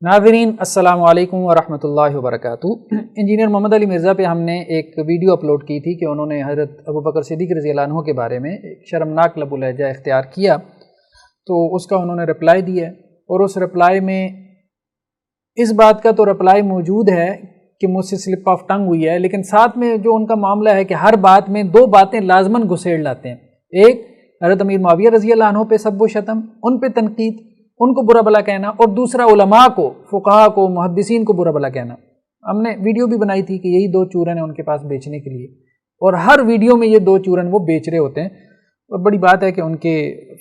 नाज़रीन अस्सलाम वालेकुम वरहमतुल्लाहि वबरकातुहू। इंजीनियर मोहम्मद अली मिर्ज़ा पे हमने एक वीडियो अपलोड की थी कि उन्होंने हज़रत अबू बकर सिद्दीक़ रज़ियल्लाहु अन्हु के बारे में एक शर्मनाक लबुल लहजा इख्तियार किया, तो उसका उन्होंने रिप्लाई दिया और उस रिप्लाई में इस बात का तो रिप्लाई मौजूद है कि मुझसे स्लिप ऑफ टंग हुई है, लेकिन साथ में जो उनका मामला है कि हर बात में दो बातें लाजमन घुसेड़ लाते हैं। एक हज़रत अमीर मुआविया रज़ियल्लाहु अन्हु पे सब्ब व शतम, उन पे तनकीद, उनको बुरा भला कहना, और दूसरा उलमा को, फुक़हा को, मुहद्दिसीन को बुरा भला कहना। हमने वीडियो भी बनाई थी कि यही दो चूरन हैं उनके पास बेचने के लिए, और हर वीडियो में ये दो चूरन वो बेच रहे होते हैं। और बड़ी बात है कि उनके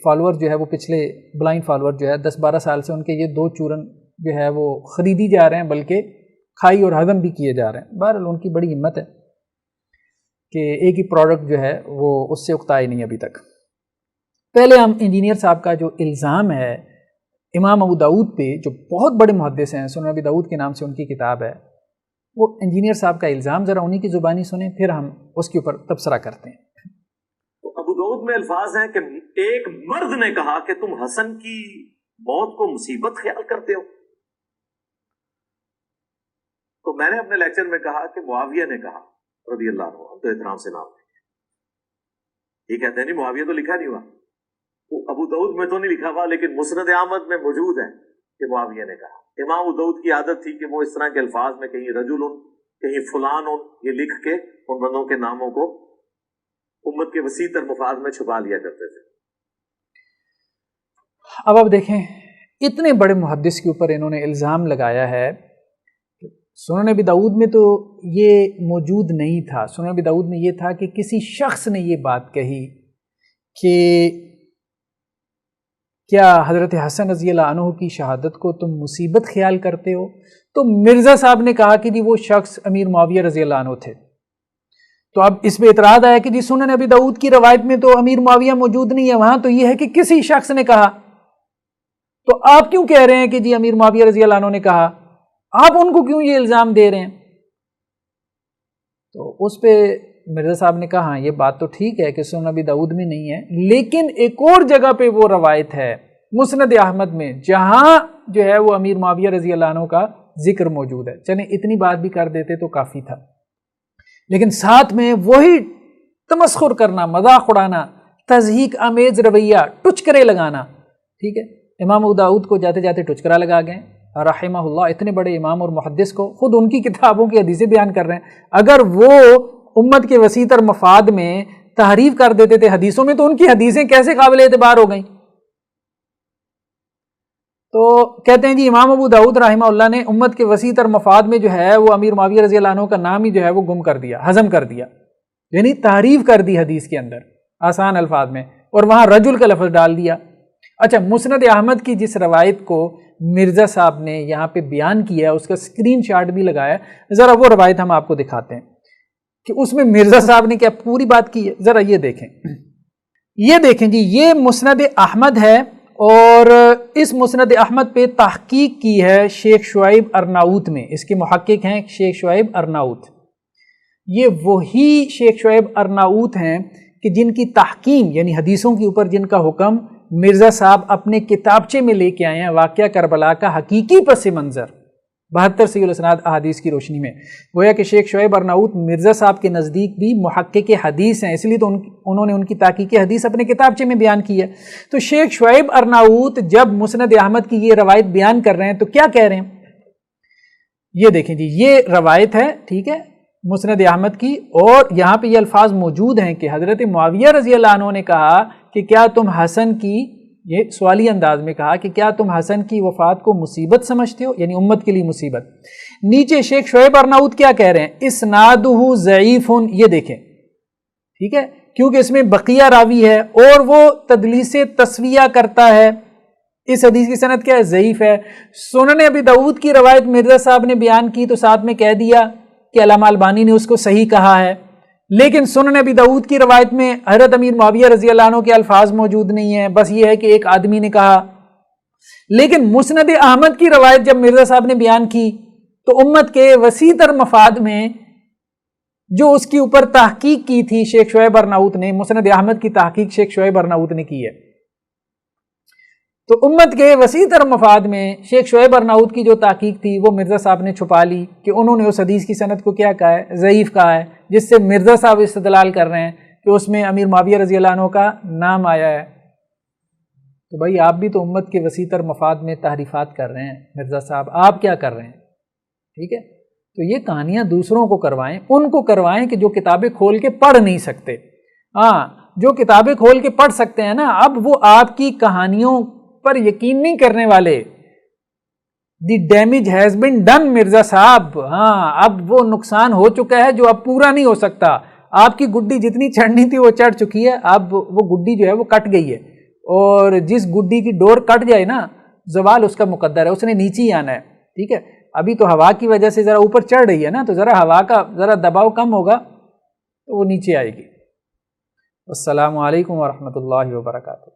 फॉलोअर जो है वो पिछले ब्लाइंड फॉलोअर जो है 10-12 साल से उनके ये दो चूरन जो है वो ख़रीदी जा रहे हैं, बल्कि खाई और हज़म भी किए जा रहे हैं। बहरहाल उनकी बड़ी हिम्मत है कि एक ही प्रोडक्ट जो है वो उससे उकताए नहीं अभी तक। पहले हम इंजीनियर साहब का जो इल्ज़ाम है इमाम अबू दाऊद पे, जो बहुत बड़े मुहद्दिस हैं, सुनन अबी दाऊद के नाम से उनकी किताब है, वो इंजीनियर साहब का इल्ज़ाम ज़रा उन्हीं की ज़ुबानी सुने, फिर हम उसके ऊपर तबसरा करते हैं। तो अबू दाऊद में अल्फाज हैं कि एक मर्द ने कहा कि तुम हसन की मौत को मुसीबत ख्याल करते हो। तो मैंने अपने लेक्चर में कहा कि मुआविया ने कहा रज़ी अल्लाह अन्हु, तो एहतराम से नाम लेंगे, ये कहते हैं नहीं मुआविया तो लिखा नहीं हुआ, वो अबू दाऊद में तो नहीं लिखा हुआ, लेकिन मुस्नद अहमद में मौजूद है कि मुआविया ने कहा। इमाम अबू दाऊद की आदत थी कि वो इस तरह के अल्फाज में कहीं रजुलुन, कहीं फुलानुन ये लिख के उन बंदों के नामों को उम्मत के वसी तर मफाद में छुपा लिया करते थे। अब आप देखें, इतने बड़े मुहद्दिस के ऊपर इन्होंने इल्ज़ाम लगाया है। सुनन अबी दाऊद में तो ये मौजूद नहीं था। सुनन अबी दाऊद में ये था कि किसी शख्स ने ये बात कही कि क्या हज़रत हसन रज़ियल्लाहु अन्हु की शहादत को तुम मुसीबत ख्याल करते हो? तो मिर्ज़ा साहब ने कहा कि जी वो शख्स अमीर मुआविया रज़ियल्लाहु अन्हु थे। तो अब इस पे इतराज़ आया कि जी सुनन अबी दाऊद की रवायत में तो अमीर मुआविया मौजूद नहीं है, वहाँ तो ये है कि किसी शख्स ने कहा। तो आप क्यों कह रहे हैं कि जी अमीर मुआविया रज़ियल्लाहु अन्हु ने कहा? आप उनको क्यों ये इल्ज़ाम दे रहे हैं? तो उस पे मिर्ज़ा साहब ने कहा हाँ ये बात तो ठीक है कि सुनन अबी दाऊद में नहीं है, लेकिन एक और जगह पे वो रवायत है मुस्नद अहमद में, जहाँ जो है वो अमीर मुआविया रज़ियल्लाहु अन्हु का जिक्र मौजूद है। चलें इतनी बात भी कर देते तो काफ़ी था, लेकिन साथ में वही तमस्खुर करना, मजाक उड़ाना, तज़हीक आमेज रवैया, टुचकरे लगाना। ठीक है, इमाम अबू दाऊद को जाते जाते टुचकरा लगा गए रहमहुल्लाह। इतने बड़े इमाम और मुहद्दिस को खुद उनकी किताबों की हदीसें बयान कर रहे हैं। अगर वो उम्मत के वसीतर मफाद में तहरीफ कर देते थे हदीसों में, तो उनकी हदीसें कैसे काबिल एतबार हो गई? तो कहते हैं जी इमाम अबू दाऊद रहमहुल्लाह ने उम्मत के वसीतर मफाद में जो है वो अमीर मुआविया रज़ियल्लाहु अन्हु का नाम ही जो है वो गुम कर दिया, हजम कर दिया, यानी तहरीफ कर दी हदीस के अंदर आसान अल्फाज में, और वहाँ रजुल का लफ्ज़ डाल दिया। अच्छा, मुस्नद अहमद की जिस रवायत को मिर्ज़ा साहब ने यहाँ पे बयान किया, उसका स्क्रीनशॉट भी लगाया, ज़रा वो रवायत हम आपको दिखाते हैं कि उसमें मिर्ज़ा साहब ने क्या पूरी बात की है। ज़रा ये देखें, ये देखें जी, ये मुस्नद अहमद है, और इस मुस्नद अहमद पे तहकीक की है शेख शुआइब अरनाऊत में। इसके मुहक्किक हैं शेख शुआइब अरनाऊत। ये वही शेख शुआइब अरनाऊत हैं कि जिनकी तहकीम यानी हदीसों के ऊपर जिनका हुक्म मिर्ज़ा साहब अपने किताबचे में लेके आए हैं, वाक़या करबला का हकीकी पस मंज़र 72 सहीह इस्नाद अहादीस की रोशनी में। गोया कि शेख शुआइब अरनाऊत मिर्ज़ा साहब के नज़दीक भी मुहक्किक हदीस हैं, इसलिए तो उन्होंने उनकी ताकीक हदीस अपने किताबचे में बयान की है। तो शेख शुआइब अरनाऊत जब मुस्नद अहमद की ये रवायत बयान कर रहे हैं तो क्या कह रहे हैं, ये देखें जी, ये रवायत है, ठीक है, मुस्नद अहमद की, और यहाँ पे ये अल्फाज मौजूद हैं कि हज़रत मुआविया रज़ियल्लाहु अन्हु ने कहा कि क्या तुम हसन की, ये सवाली अंदाज में कहा कि क्या तुम हसन की वफ़ात को मुसीबत समझते हो, यानी उम्मत के लिए मुसीबत। नीचे शेख शुआइब अरनाऊत क्या कह रहे हैं, इस्नादुहु ज़ईफ़ुन, ये देखें, ठीक है, क्योंकि इसमें बकिया रावी है और वो तदलीसे तस्विया करता है। इस हदीस की सनद क्या है, ज़ईफ़ है। सुनन अबी दाऊद की रवायत मिर्ज़ा साहब ने बयान की तो साथ में कह दिया कि अल्लामा अलबानी ने उसको सही कहा है, लेकिन सुनन अबी दाऊद की रवायत में हज़रत अमीर मुआविया रज़ियल्लाहु अन्हु के अल्फाज मौजूद नहीं है, बस ये है कि एक आदमी ने कहा। लेकिन मुस्नद अहमद की रवायत जब मिर्ज़ा साहब ने बयान की तो उम्मत के वसीतर मफाद में जो उसके ऊपर तहकीक की थी शेख शुआइब अरनाऊत ने, मुस्नद अहमद की तहकीक शेख शुआइब अरनाऊत ने की है। تو امت کے وسیع تر مفاد میں شیخ شعیب ارناؤت کی جو تحقیق تھی وہ مرزا صاحب نے چھپا لی کہ انہوں نے اس حدیث کی سند کو کیا کہا ہے، ضعیف کہا ہے، جس سے مرزا صاحب استدلال کر رہے ہیں کہ اس میں امیر معاویہ رضی اللہ عنہ کا نام آیا ہے۔ تو بھائی آپ بھی تو امت کے وسیع تر مفاد میں تحریفات کر رہے ہیں، مرزا صاحب آپ کیا کر رہے ہیں؟ ٹھیک ہے، تو یہ کہانیاں دوسروں کو کروائیں، ان کو کروائیں کہ جو کتابیں کھول کے پڑھ نہیں سکتے۔ ہاں، جو کتابیں کھول کے پڑھ سکتے ہیں نا، اب وہ آپ کی کہانیوں پر یقین نہیں کرنے والے۔ The damage has been done Mirza صاحب، ہاں اب وہ نقصان ہو چکا ہے جو اب پورا نہیں ہو سکتا۔ آپ کی گڈی جتنی چڑھنی تھی وہ چڑھ چکی ہے، اب وہ گڈی جو ہے وہ کٹ گئی ہے، اور جس گڈی کی ڈور کٹ جائے نا، زوال اس کا مقدر ہے، اس نے نیچے ہی آنا ہے۔ ٹھیک ہے، ابھی تو ہوا کی وجہ سے ذرا اوپر چڑھ رہی ہے نا، تو ذرا ہوا کا ذرا دباؤ کم ہوگا تو وہ نیچے آئے گی۔ السلام علیکم ورحمۃ اللہ وبرکاتہ۔